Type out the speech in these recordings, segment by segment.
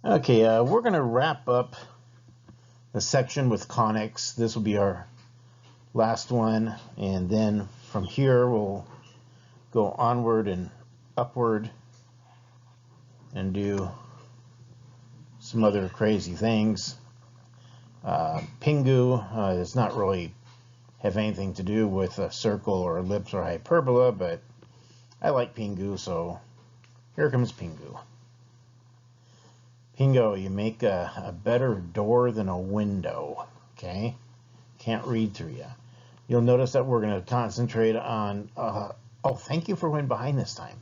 Okay, we're going to wrap up the section with conics. This will be our last one, and then from here we'll go onward and upward and do some other crazy things. Pingu does not really have anything to do with a circle or ellipse or hyperbola, but I like Pingu, so here comes Pingu. Pingu, you make a better door than a window, okay? Can't read through you. You'll notice that we're going to concentrate on, oh, thank you for going behind this time.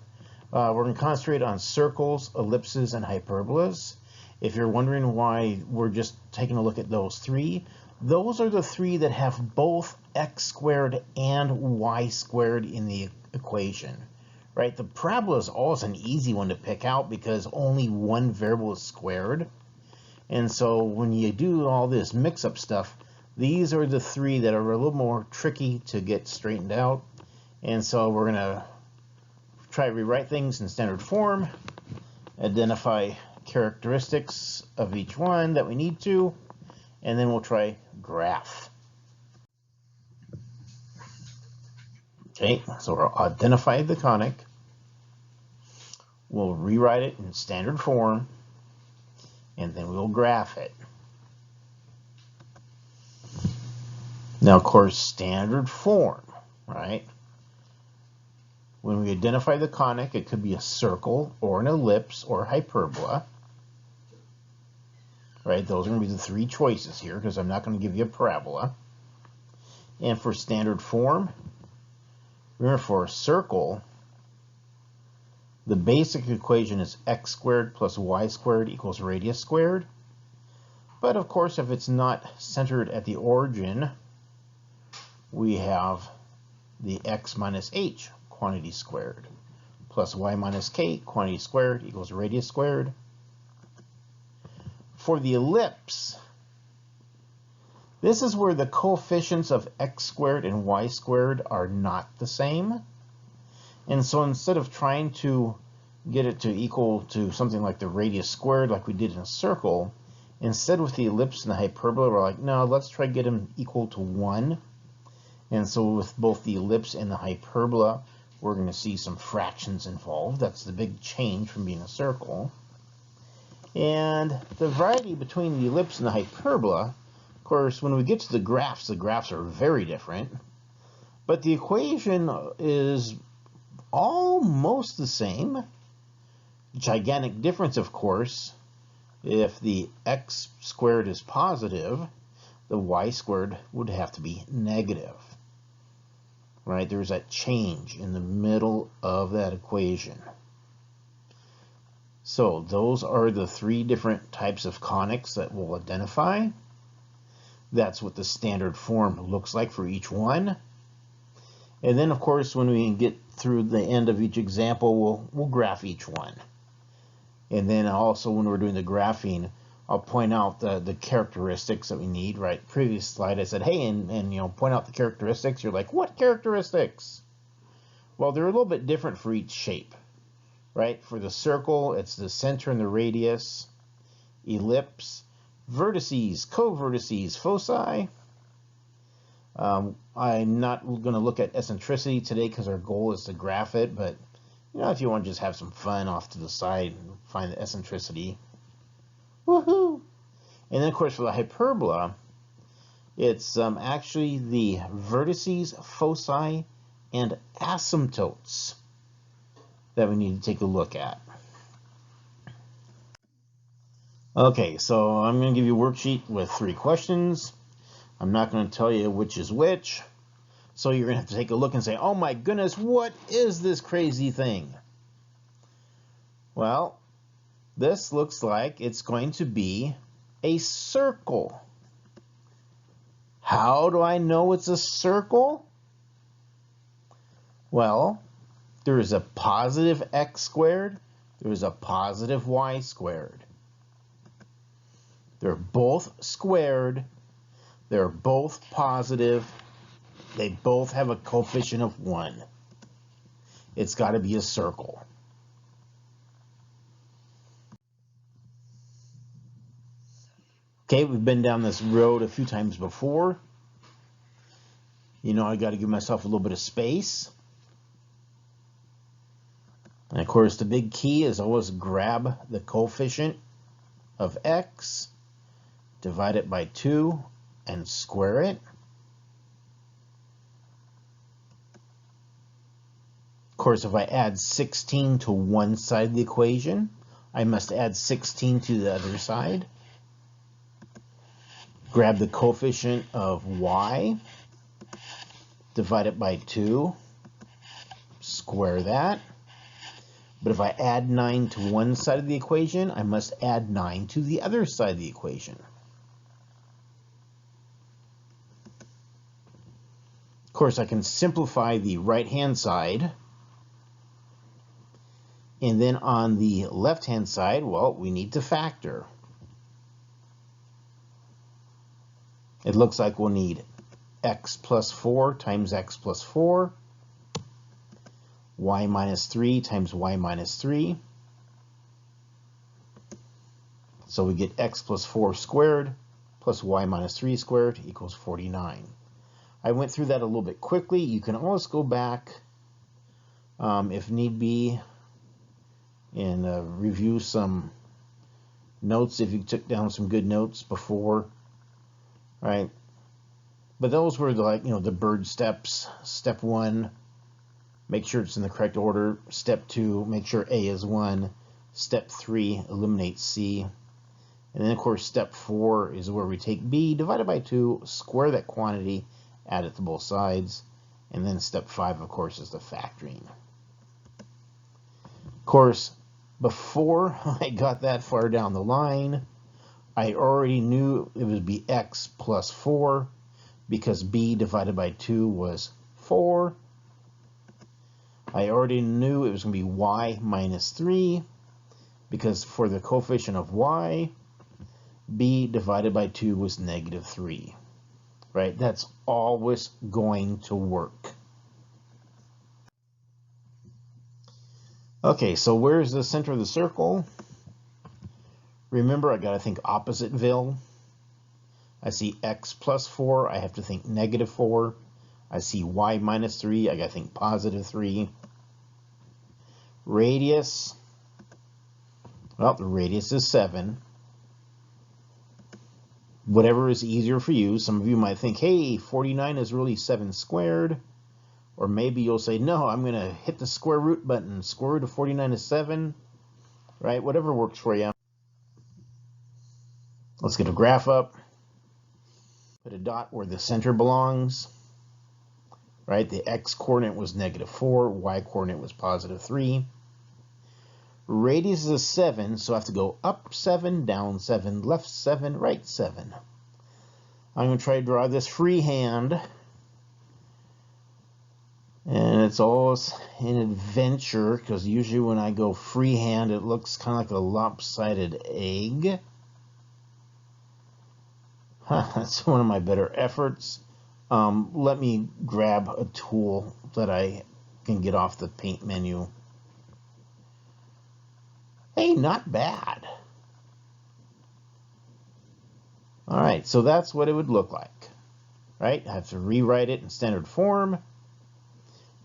We're going to concentrate on circles, ellipses, and hyperbolas. If you're wondering why we're just taking a look at those three, those are the three that have both x squared and y squared in the equation, right? The parabola is always an easy one to pick out because only one variable is squared. And so when you do all this mix-up stuff, these are the three that are a little more tricky to get straightened out. And so we're going to try to rewrite things in standard form, identify characteristics of each one that we need to, and then we'll try graph. Okay, so we'll identify the conic. We'll rewrite it in standard form, and then we'll graph it. Now, of course, standard form, right? When we identify the conic, it could be a circle or an ellipse or hyperbola. Right, those are going to be the three choices here because I'm not going to give you a parabola. And for standard form, remember for a circle, the basic equation is x squared plus y squared equals radius squared. But of course, if it's not centered at the origin, we have the x minus h, quantity squared, plus y minus k, quantity squared, equals radius squared. For the ellipse, this is where the coefficients of x squared and y squared are not the same. And so instead of trying to get it to equal to something like the radius squared like we did in a circle, instead with the ellipse and the hyperbola, we're like, no, let's try to get them equal to 1. And so with both the ellipse and the hyperbola, we're going to see some fractions involved. That's the big change from being a circle. And the variety between the ellipse and the hyperbola, of course, when we get to the graphs are very different. But the equation is almost the same. Gigantic difference, of course, if the x squared is positive, the y squared would have to be negative. Right? There's that change in the middle of that equation. So those are the three different types of conics that we'll identify. That's what the standard form looks like for each one. And then, of course, when we get through the end of each example, we'll graph each one. And then also when we're doing the graphing, I'll point out the characteristics that we need, right? Previous slide I said, hey, and you know, point out the characteristics. You're like, what characteristics? Well, they're a little bit different for each shape. Right? For the circle, it's the center and the radius. Ellipse, vertices, co-vertices, foci. I'm not going to look at eccentricity today because our goal is to graph it, but you know, if you want to just have some fun off to the side and find the eccentricity, woohoo! And then, of course, for the hyperbola, it's actually the vertices, foci, and asymptotes that we need to take a look at. Okay, so I'm going to give you a worksheet with 3 questions. I'm not going to tell you which is which. So you're going to have to take a look and say, oh my goodness, what is this crazy thing? Well, this looks like it's going to be a circle. How do I know it's a circle? Well, there is a positive x squared, there is a positive y squared. They're both squared, they're both positive, they both have a coefficient of 1. It's got to be a circle. Okay, we've been down this road a few times before. You know, I got to give myself a little bit of space. And of course, the big key is always grab the coefficient of x, divide it by 2, and square it. Of course, if I add 16 to one side of the equation, I must add 16 to the other side. Grab the coefficient of y, divide it by 2, square that. But if I add 9 to one side of the equation, I must add 9 to the other side of the equation. Of course, I can simplify the right-hand side. And then on the left-hand side, well, we need to factor. It looks like we'll need x plus 4 times x plus 4, y minus 3 times y minus 3. So we get x plus 4 squared plus y minus 3 squared equals 49. I went through that a little bit quickly. You can always go back if need be and review some notes if you took down some good notes before, right? But those were the bird steps. Step 1, make sure it's in the correct order. Step 2, make sure A is 1. Step 3, eliminate C. And then of course step 4 is where we take B divided by 2, square that quantity, add it to both sides. And then step 5, of course, is the factoring. Of course, before I got that far down the line, I already knew it would be x plus 4 because b divided by 2 was 4. I already knew it was going to be y minus 3 because for the coefficient of y, b divided by 2 was negative 3. Right? That's always going to work. Okay, so where's the center of the circle? Remember, I got to think oppositville. I see x plus 4, I have to think negative 4. I see y minus 3, I got to think positive 3. Radius, well, the radius is 7. Whatever is easier for you. Some of you might think, hey, 49 is really 7 squared. Or maybe you'll say, no, I'm going to hit the square root button. Square root of 49 is 7. Right? Whatever works for you. Let's get a graph up. Put a dot where the center belongs. Right? The x-coordinate was negative 4. Y-coordinate was positive 3. Radius is 7, so I have to go up 7, down 7, left 7, right 7. I'm going to try to draw this freehand. And it's always an adventure, because usually when I go freehand, it looks kind of like a lopsided egg. That's one of my better efforts. Let me grab a tool that I can get off the paint menu. Hey, not bad. All right, so that's what it would look like. Right? I have to rewrite it in standard form.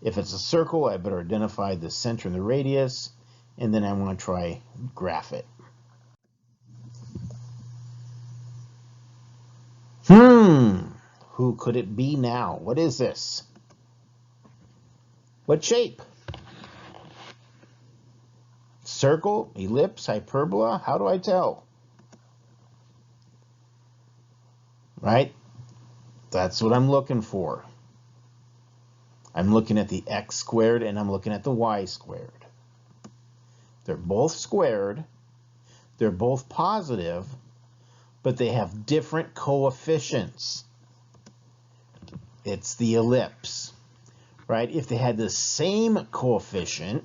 If it's a circle, I better identify the center and the radius, and then I want to try graph it. Who could it be now? What is this? What shape? Circle, ellipse, hyperbola? How do I tell? Right? That's what I'm looking for. I'm looking at the x squared and I'm looking at the y squared. They're both squared. They're both positive, but they have different coefficients. It's the ellipse, right? If they had the same coefficient,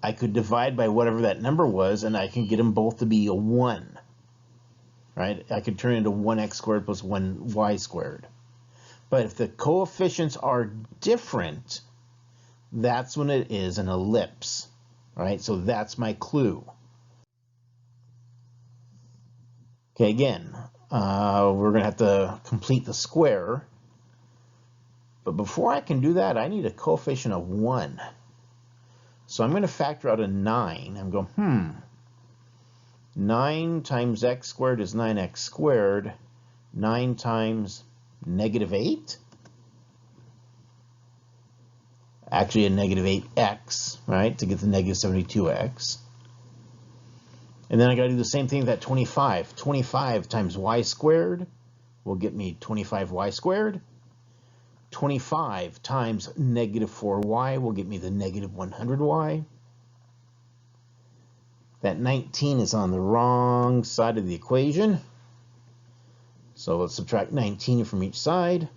I could divide by whatever that number was, and I can get them both to be a 1, right? I could turn it into 1x squared plus 1y squared. But if the coefficients are different, that's when it is an ellipse, right? So that's my clue. Okay, again, we're going to have to complete the square. But before I can do that, I need a coefficient of 1. So I'm going to factor out a 9. I'm going, 9 times x squared is 9x squared. 9 times negative 8? Actually, a negative 8x, right, to get the negative 72x. And then I got to do the same thing with that 25. 25 times y squared will get me 25y squared. 25 times negative 4y will get me the negative 100y. That 19 is on the wrong side of the equation. So let's subtract 19 from each side.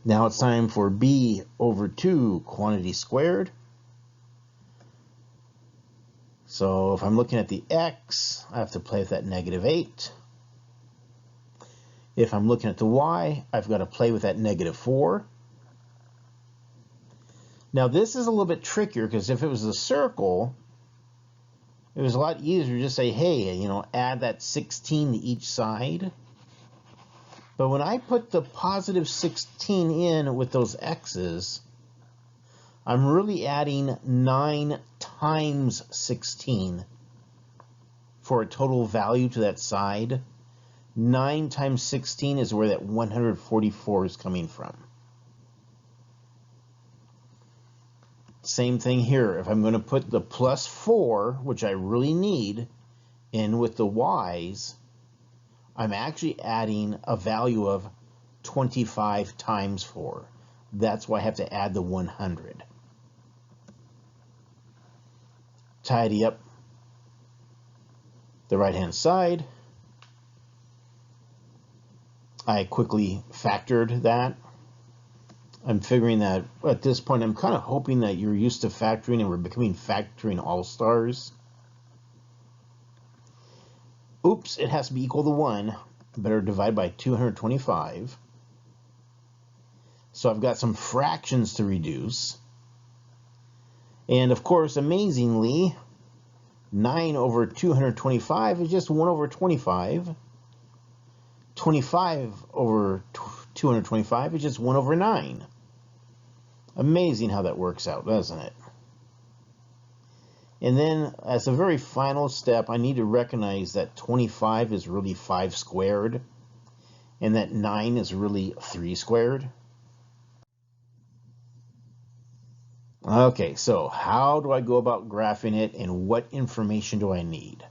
Now it's time for b over 2 quantity squared. So if I'm looking at the x, I have to play with that negative 8. If I'm looking at the y, I've got to play with that negative 4. Now this is a little bit trickier because if it was a circle, it was a lot easier to just say, hey, add that 16 to each side. But when I put the positive 16 in with those x's, I'm really adding 9 times 16 for a total value to that side. 9 times 16 is where that 144 is coming from. Same thing here. If I'm going to put the plus 4, which I really need, in with the y's, I'm actually adding a value of 25 times 4. That's why I have to add the 100. Tidy up the right-hand side. I quickly factored that. I'm figuring that at this point, I'm kind of hoping that you're used to factoring and we're becoming factoring all-stars. Oops, it has to be equal to 1. Better divide by 225. So I've got some fractions to reduce. And of course, amazingly, 9 over 225 is just 1 over 25. 25 over 225 is just 1 over 9. Amazing how that works out, doesn't it? And then, as a very final step, I need to recognize that 25 is really 5 squared, and that 9 is really 3 squared. Okay, so how do I go about graphing it, and what information do I need?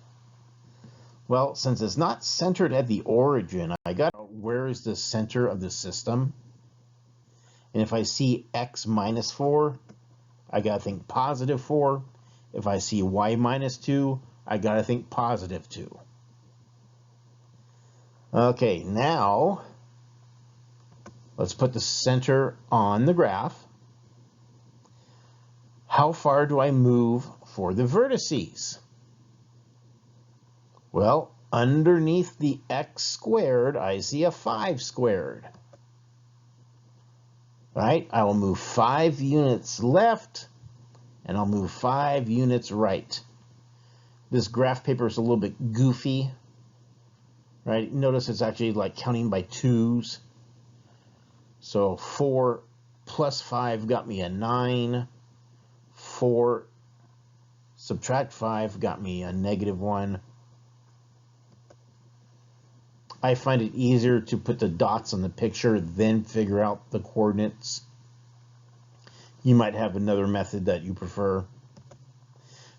Well, since it's not centered at the origin, I got where is the center of the system? And if I see x minus 4, I got to think positive 4. If I see y minus 2, I got to think positive 2. Okay, now let's put the center on the graph. How far do I move for the vertices? Well, underneath the x squared, I see a 5 squared. Right? I will move 5 units left, and I'll move 5 units right. This graph paper is a little bit goofy. Right? Notice it's actually like counting by 2s. So 4 plus 5 got me a 9. 4 subtract 5 got me a negative 1. I find it easier to put the dots on the picture, then figure out the coordinates. You might have another method that you prefer.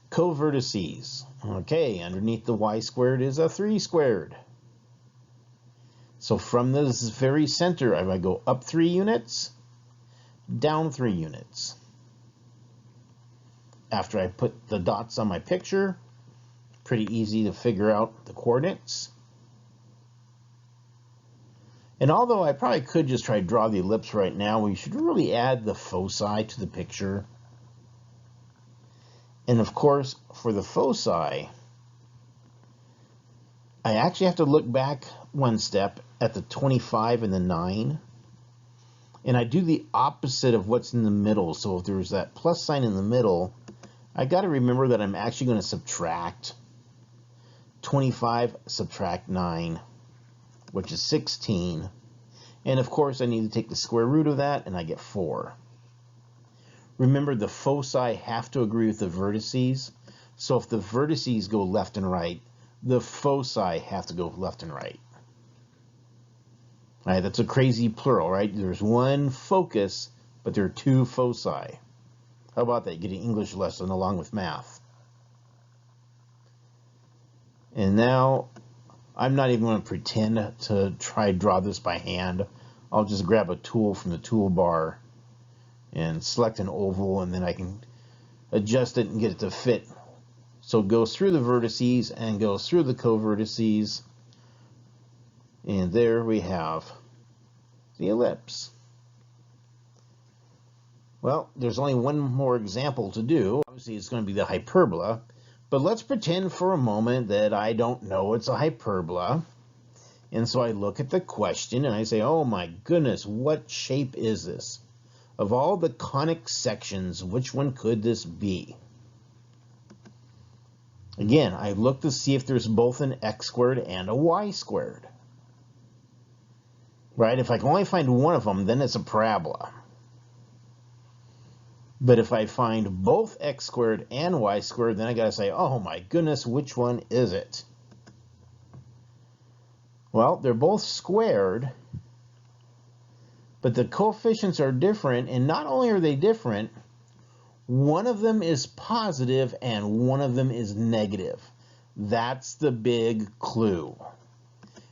Covertices. Okay, underneath the y squared is a 3 squared. So from this very center, I might go up 3 units, down 3 units. After I put the dots on my picture, pretty easy to figure out the coordinates. And although I probably could just try to draw the ellipse right now, we should really add the foci to the picture. And of course, for the foci, I actually have to look back one step at the 25 and the 9. And I do the opposite of what's in the middle. So if there's that plus sign in the middle, I got to remember that I'm actually going to subtract. 25 subtract 9, which is 16. And of course, I need to take the square root of that, and I get 4. Remember, the foci have to agree with the vertices. So if the vertices go left and right, the foci have to go left and right. All right, that's a crazy plural, right? There's one focus, but there are 2 foci. How about that? You get an English lesson along with math. And now, I'm not even going to pretend to try to draw this by hand. I'll just grab a tool from the toolbar and select an oval, and then I can adjust it and get it to fit. So it goes through the vertices and goes through the co-vertices. And there we have the ellipse. Well, there's only one more example to do. Obviously, it's going to be the hyperbola. But let's pretend for a moment that I don't know it's a hyperbola. And so I look at the question and I say, oh my goodness, what shape is this? Of all the conic sections, which one could this be? Again, I look to see if there's both an x squared and a y squared. Right? If I can only find one of them, then it's a parabola. But if I find both x squared and y squared, then I gotta say, oh my goodness, which one is it? Well, they're both squared, but the coefficients are different, and not only are they different, one of them is positive and one of them is negative. That's the big clue.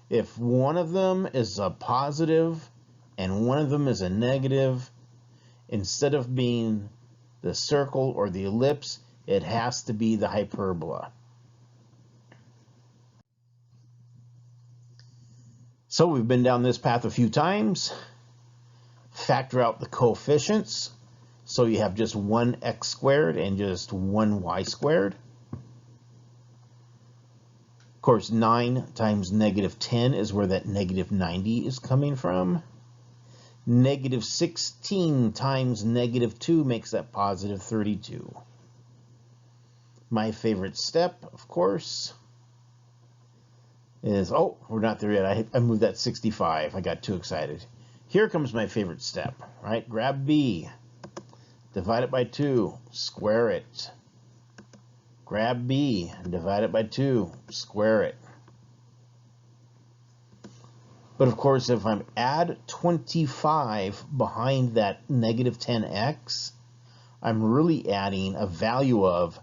If one of them is a positive and one of them is a negative, instead of being the circle or the ellipse, it has to be the hyperbola. So we've been down this path a few times. Factor out the coefficients. So you have just one x squared and just one y squared. Of course, 9 times negative 10 is where that negative 90 is coming from. Negative 16 times negative 2 makes that positive 32. My favorite step, of course, is, oh, we're not there yet. I moved that 65. I got too excited. Here comes my favorite step, right? Grab b, divide it by 2, square it. Grab b, and divide it by 2, square it. But of course, if I add 25 behind that negative 10x, I'm really adding a value of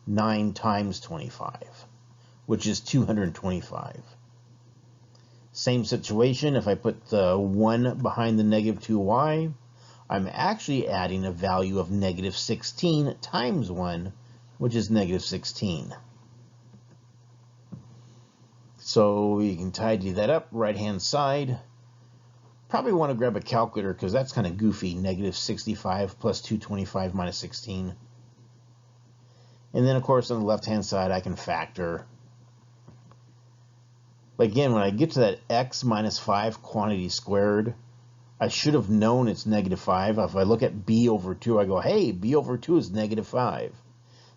9 times 25, which is 225. Same situation, if I put the 1 behind the negative 2y, I'm actually adding a value of negative 16 times 1, which is negative 16. So you can tidy that up, right-hand side. Probably want to grab a calculator because that's kind of goofy. Negative 65 plus 225 minus 16. And then, of course, on the left-hand side, I can factor. But again, when I get to that x minus 5 quantity squared, I should have known it's negative 5. If I look at b over 2, I go, hey, b over 2 is negative 5.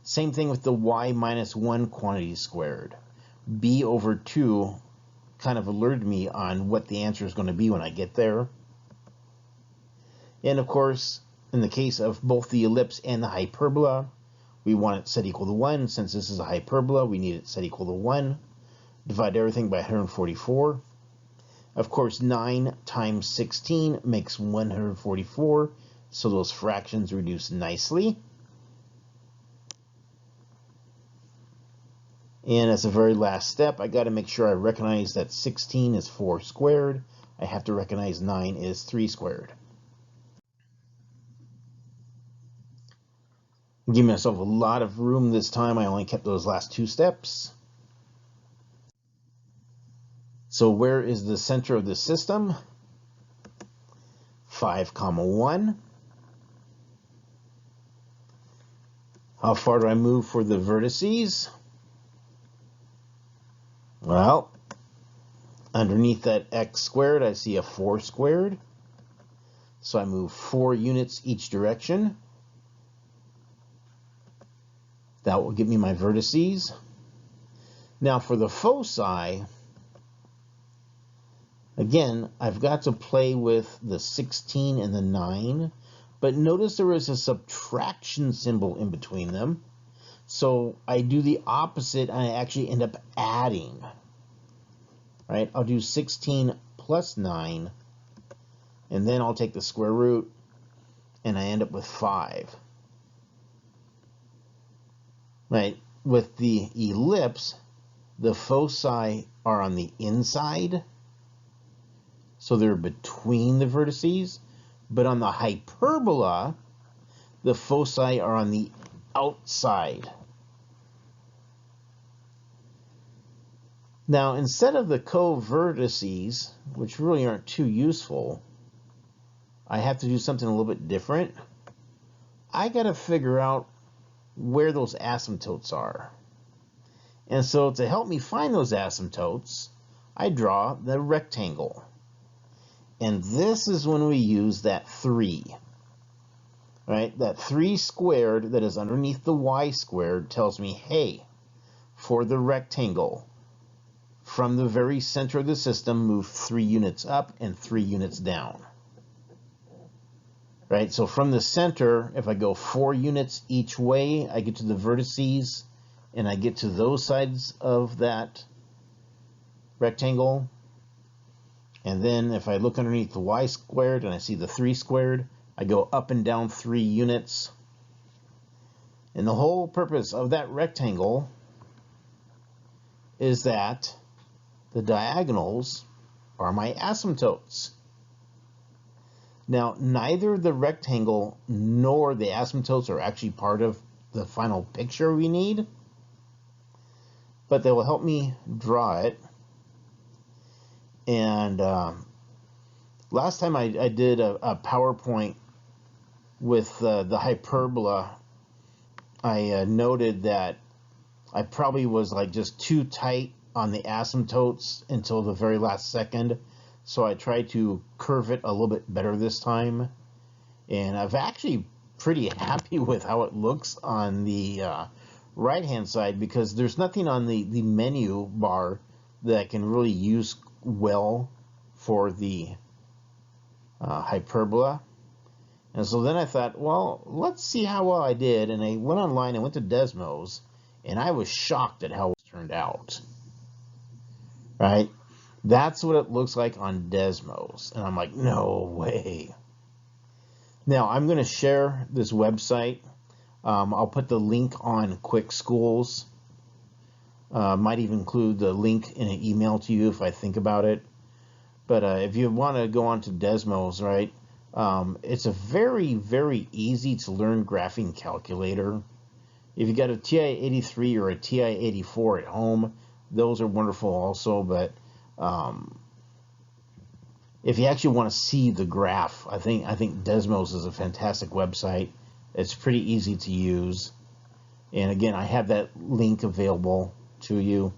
Same thing with the y minus 1 quantity squared. B over 2 kind of alerted me on what the answer is going to be when I get there. And of course, in the case of both the ellipse and the hyperbola, we want it set equal to 1. Since this is a hyperbola, we need it set equal to 1. Divide everything by 144. Of course, 9 times 16 makes 144, so those fractions reduce nicely. And as a very last step, I got to make sure I recognize that 16 is 4 squared. I have to recognize 9 is 3 squared. Give myself a lot of room this time. I only kept those last 2 steps. So where is the center of the system? 5, 1. How far do I move for the vertices? Well, underneath that x squared, I see a 4 squared. So I move 4 units each direction. That will give me my vertices. Now for the foci, again, I've got to play with the 16 and the 9, but notice there is a subtraction symbol in between them. So I do the opposite, and I actually end up adding. Right? I'll do 16 plus 9, and then I'll take the square root, and I end up with 5. Right? With the ellipse, the foci are on the inside, so they're between the vertices, but on the hyperbola, the foci are on the outside. Now, instead of the co-vertices, which really aren't too useful, I have to do something a little bit different. I got to figure out where those asymptotes are. And so to help me find those asymptotes, I draw the rectangle. And this is when we use that 3. Right? That 3 squared that is underneath the y squared tells me, hey, for the rectangle, from the very center of the system, move 3 units up and 3 units down. Right? So from the center, if I go 4 units each way, I get to the vertices, and I get to those sides of that rectangle. And then if I look underneath the y squared and I see the 3 squared, I go up and down 3 units. And the whole purpose of that rectangle is that the diagonals are my asymptotes. Now, neither the rectangle nor the asymptotes are actually part of the final picture we need, but they will help me draw it. And last time I did a PowerPoint with the hyperbola, I noted that I probably was like just too tight on the asymptotes until the very last second. So I tried to curve it a little bit better this time. And I'm actually pretty happy with how it looks on the right-hand side, because there's nothing on the menu bar that I can really use well for the hyperbola. And so then I thought, well, let's see how well I did. And I went online and went to Desmos, and I was shocked at how it turned out. Right? That's what it looks like on Desmos. And I'm like, no way. Now, I'm going to share this website. I'll put the link on Quick Schools. Might even include the link in an email to you if I think about it. But if you want to go on to Desmos, right, it's a very, very easy to learn graphing calculator. If you got a TI-83 or a TI-84 at home, those are wonderful also. But if you actually want to see the graph, I think Desmos is a fantastic website. It's pretty easy to use. And again, I have that link available to you.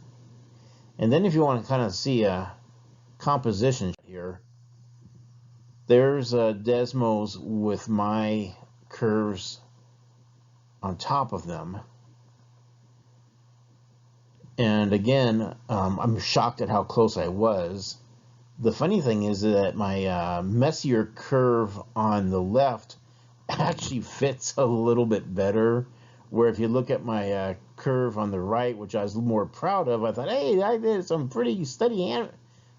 And then if you want to kind of see a composition here, there's Desmos with my curves on top of them. And again, I'm shocked at how close I was. The funny thing is that my messier curve on the left actually fits a little bit better, where if you look at my curve on the right, which I was more proud of, I thought, hey, I did some pretty steady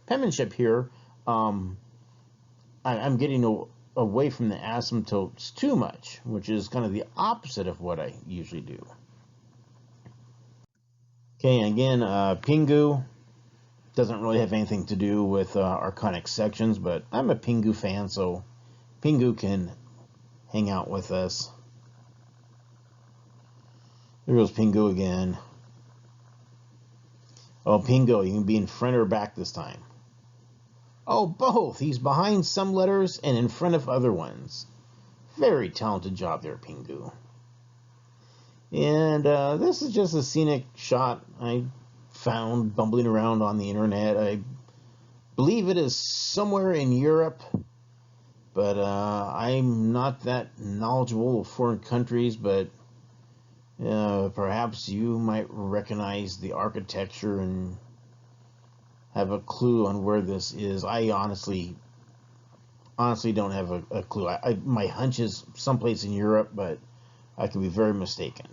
penmanship here. I'm getting away from the asymptotes too much, which is kind of the opposite of what I usually do. Okay, again, Pingu doesn't really have anything to do with our conic sections, but I'm a Pingu fan, so Pingu can hang out with us. There goes Pingu again. Oh, Pingu, you can be in front or back this time. Oh, both. He's behind some letters and in front of other ones. Very talented job there, Pingu. And this is just a scenic shot I found bumbling around on the internet. I believe it is somewhere in Europe, but I'm not that knowledgeable of foreign countries, but Perhaps you might recognize the architecture and have a clue on where this is. I honestly don't have a clue. My hunch is someplace in Europe, but I could be very mistaken.